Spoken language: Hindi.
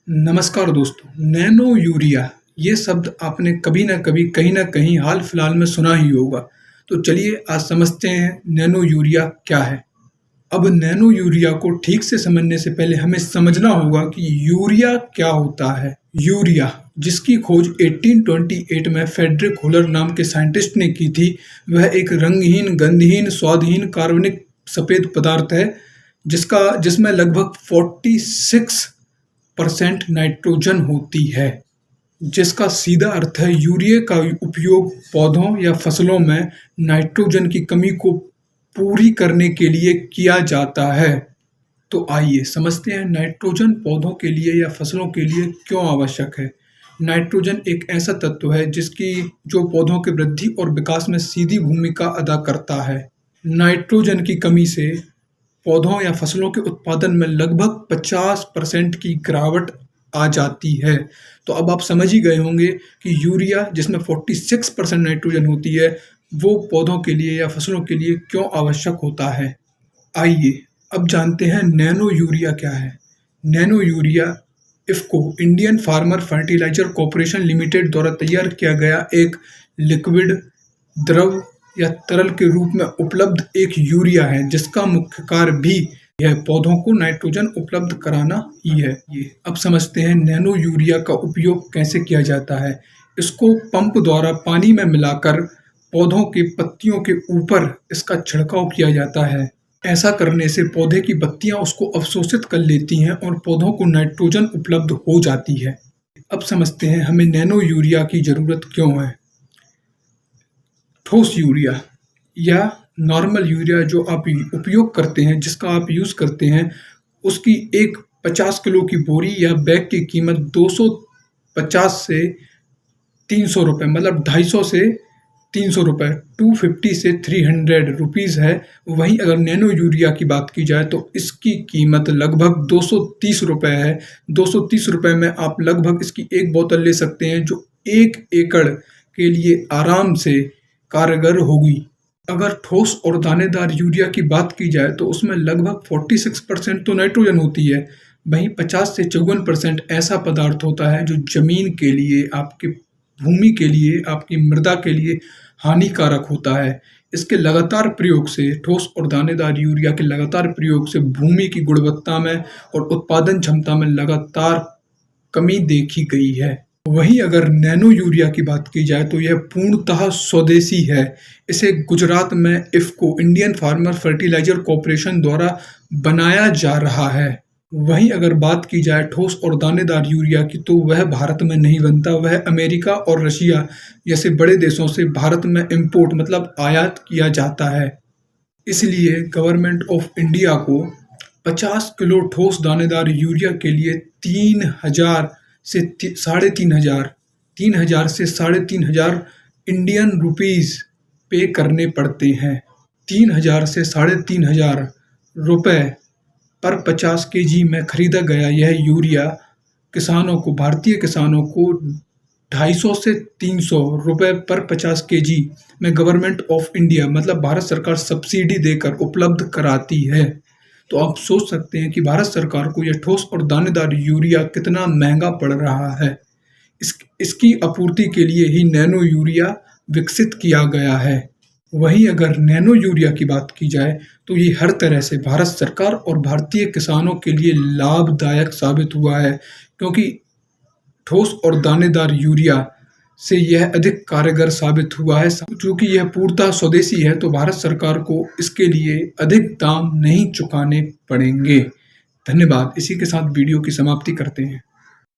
नमस्कार दोस्तों, नैनो यूरिया ये शब्द आपने कभी ना कभी कहीं ना कहीं हाल फिलहाल में सुना ही होगा। तो चलिए आज समझते हैं नैनो यूरिया क्या है। अब नैनो यूरिया को ठीक से समझने से पहले हमें समझना होगा कि यूरिया क्या होता है। यूरिया जिसकी खोज 1828 में फ्रेडरिक होलर नाम के साइंटिस्ट ने की थी, वह एक रंगहीन, गंधहीन, स्वादहीन कार्बनिक सफेद पदार्थ है जिसमें लगभग 46% नाइट्रोजन होती है, जिसका सीधा अर्थ है यूरिया का उपयोग पौधों या फसलों में नाइट्रोजन की कमी को पूरी करने के लिए किया जाता है। तो आइए समझते हैं नाइट्रोजन पौधों के लिए या फसलों के लिए क्यों आवश्यक है। नाइट्रोजन एक ऐसा तत्व है जो पौधों की वृद्धि और विकास में सीधी भूमिका अदा करता है। नाइट्रोजन की कमी से पौधों या फसलों के उत्पादन में लगभग 50% की गिरावट आ जाती है। तो अब आप समझ ही गए होंगे कि यूरिया जिसमें 46% नाइट्रोजन होती है, वो पौधों के लिए या फसलों के लिए क्यों आवश्यक होता है। आइए अब जानते हैं नैनो यूरिया क्या है। Nano urea IFFCO Indian farmer fertiliser corporation limited द्वारा तैयार किया गया एक लिक्विड, द्रव या तरल के रूप में उपलब्ध एक यूरिया है, जिसका मुख्य कार्य भी यह पौधों को नाइट्रोजन उपलब्ध कराना ही है। ये अब समझते हैं नैनो यूरिया का उपयोग कैसे किया जाता है। इसको पंप द्वारा पानी में मिलाकर पौधों के पत्तियों के ऊपर इसका छिड़काव किया जाता है। ऐसा करने से पौधे की पत्तियां उसको अवशोषित कर लेती हैं और पौधों को नाइट्रोजन उपलब्ध हो जाती है। अब समझते हैं हमें नैनो यूरिया की जरूरत क्यों है। ठोस यूरिया या नॉर्मल यूरिया जो आप उपयोग करते हैं, जिसका आप यूज़ करते हैं, उसकी एक 50 किलो की बोरी या बैग की कीमत 250 से 300 रुपये, मतलब 250 से 300 रुपये, 250 से 300 रुपीज़ है। वहीं अगर नैनो यूरिया की बात की जाए तो इसकी कीमत लगभग 230 रुपये है। 230 रुपये में आप लगभग इसकी एक बोतल ले सकते हैं, जो 1 एकड़ के लिए आराम से कारगर होगी। अगर ठोस और दानेदार यूरिया की बात की जाए तो उसमें लगभग 46% तो नाइट्रोजन होती है, वहीं 50 से 54% ऐसा पदार्थ होता है जो जमीन के लिए, आपके भूमि के लिए, आपकी मृदा के लिए हानिकारक होता है। इसके लगातार प्रयोग से, ठोस और दानेदार यूरिया के लगातार प्रयोग से भूमि की गुणवत्ता में और उत्पादन क्षमता में लगातार कमी देखी गई है। वहीं अगर नैनो यूरिया की बात की जाए तो यह पूर्णतः स्वदेशी है। इसे गुजरात में IFFCO Indian farmer fertiliser corporation द्वारा बनाया जा रहा है। वहीं अगर बात की जाए ठोस और दानेदार यूरिया की, तो वह भारत में नहीं बनता, वह अमेरिका और रशिया जैसे बड़े देशों से भारत में इंपोर्ट मतलब आयात किया जाता है। इसलिए गवर्नमेंट ऑफ इंडिया को 50 किलो ठोस दानेदार यूरिया के लिए 3,000 से 3,500 से 3,500 इंडियन रुपीस पे करने पड़ते हैं। 3,000 से 3,500 रुपये पर 50 केजी में खरीदा गया यह यूरिया भारतीय किसानों को 250 से 300 रुपये पर 50 केजी में गवर्नमेंट ऑफ इंडिया मतलब भारत सरकार सब्सिडी देकर उपलब्ध कराती है। तो आप सोच सकते हैं कि भारत सरकार को यह ठोस और दानेदार यूरिया कितना महंगा पड़ रहा है। इसकी आपूर्ति के लिए ही नैनो यूरिया विकसित किया गया है। वहीं अगर नैनो यूरिया की बात की जाए तो ये हर तरह से भारत सरकार और भारतीय किसानों के लिए लाभदायक साबित हुआ है, क्योंकि ठोस और दानेदार यूरिया से यह अधिक कारगर साबित हुआ है। चूँकि यह पूर्णतः स्वदेशी है तो भारत सरकार को इसके लिए अधिक दाम नहीं चुकाने पड़ेंगे। धन्यवाद। इसी के साथ वीडियो की समाप्ति करते हैं।